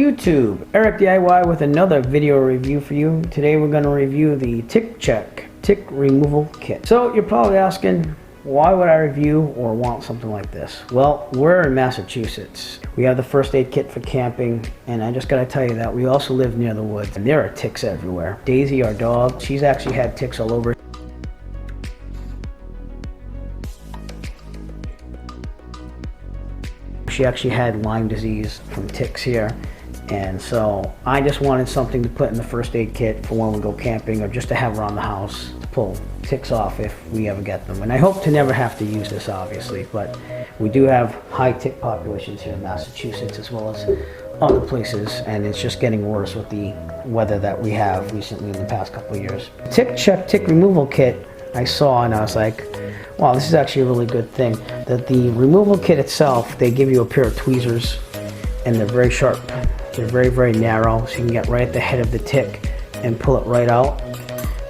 YouTube, Eric DIY with another video review for you. Today we're going to review the TickCheck tick removal kit. So you're probably asking, why would I review or want something like this? Well, we're in Massachusetts. We have the first aid kit for camping, and I just gotta tell you that we also live near the woods, and there are ticks everywhere. Daisy, our dog, she's actually had ticks all over. She actually had Lyme disease from ticks here, and so I just wanted something to put in the first aid kit for when we go camping, or just to have around the house to pull ticks off if we ever get them. And I hope to never have to use this, obviously, but we do have high tick populations here in Massachusetts as well as other places, and it's just getting worse with the weather that we have recently in the past couple of years. TickCheck tick removal kit I saw, and I was like, wow, this is actually a really good thing. That the removal kit itself, they give you a pair of tweezers, and they're very sharp. They're very, very narrow, so you can get right at the head of the tick and pull it right out.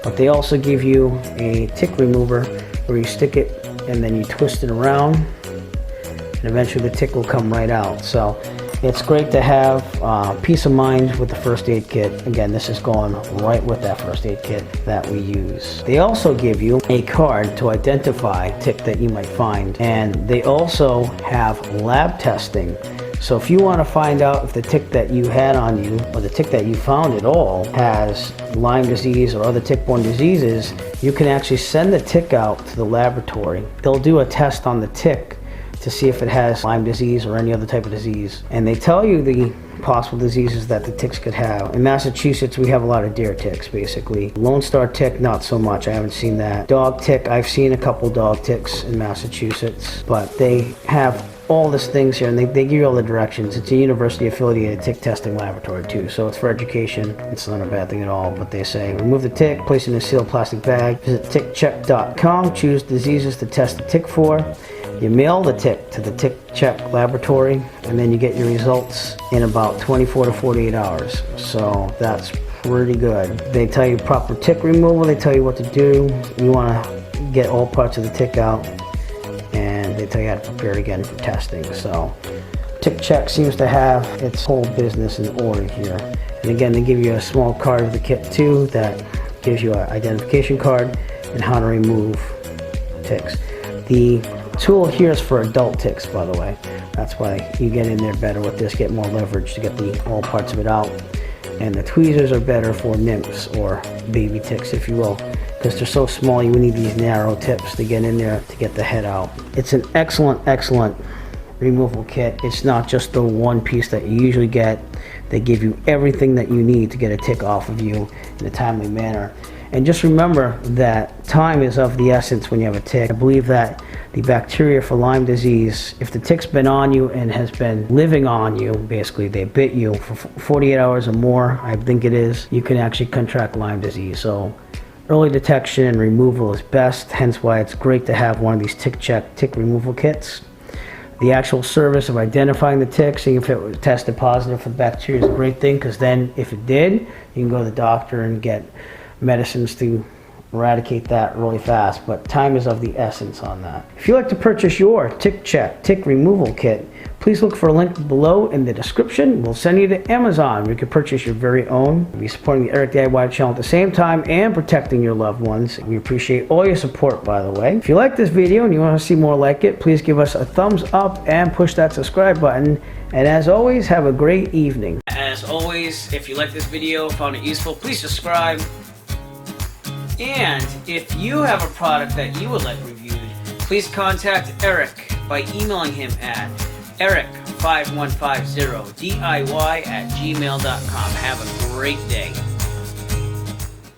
But they also give you a tick remover where you stick it and then you twist it around, and eventually the tick will come right out. So it's great to have peace of mind with the first aid kit. Again, this is going right with that first aid kit that we use. They also give you a card to identify tick that you might find, and they also have lab testing. So if you want to find out if the tick that you had on you, or the tick that you found at all, has Lyme disease or other tick-borne diseases, you can actually send the tick out to the laboratory. They'll do a test on the tick to see if it has Lyme disease or any other type of disease. And they tell you the possible diseases that the ticks could have. In Massachusetts, we have a lot of deer ticks, basically. Lone Star tick, not so much. I haven't seen that. Dog tick, I've seen a couple dog ticks in Massachusetts, but they have all these things here, and they give you all the directions. It's a university-affiliated tick testing laboratory too, so it's for education. It's not a bad thing at all, but they say, remove the tick, place it in a sealed plastic bag, visit TickCheck.com, choose diseases to test the tick for. You mail the tick to the TickCheck laboratory, and then you get your results in about 24 to 48 hours. So that's pretty good. They tell you proper tick removal, they tell you what to do. You want to get all parts of the tick out, and they tell you how to prepare again for testing. So TickCheck seems to have its whole business in order here. And again, they give you a small card of the kit too that gives you an identification card and how to remove ticks. The tool here is for adult ticks, by the way. That's why you get in there better with this, get more leverage to get all parts of it out. And the tweezers are better for nymphs, or baby ticks, if you will, because they're so small. You need these narrow tips to get in there to get the head out. It's an excellent, excellent removal kit. It's not just the one piece that you usually get. They give you everything that you need to get a tick off of you in a timely manner. And just remember that time is of the essence when you have a tick. I believe that the bacteria for Lyme disease, if the tick's been on you and has been living on you, basically they bit you for 48 hours or more, I think it is, you can actually contract Lyme disease. So early detection and removal is best, hence why it's great to have one of these TickCheck tick removal kits. The actual service of identifying the tick, seeing if it was tested positive for the bacteria, is a great thing, because then if it did, you can go to the doctor and get medicines to eradicate that really fast, but time is of the essence on that. If you'd like to purchase your TickCheck tick removal kit, please look for a link below in the description. We'll send you to Amazon where you can purchase your very own. We'll be supporting the Eric DIY channel at the same time and protecting your loved ones. We appreciate all your support, by the way. If you like this video and you want to see more like it, please give us a thumbs up and push that subscribe button. And as always, have a great evening. As always, if you like this video, found it useful, please subscribe. And if you have a product that you would like reviewed, please contact Eric by emailing him at eric5150diy@gmail.com. Have a great day.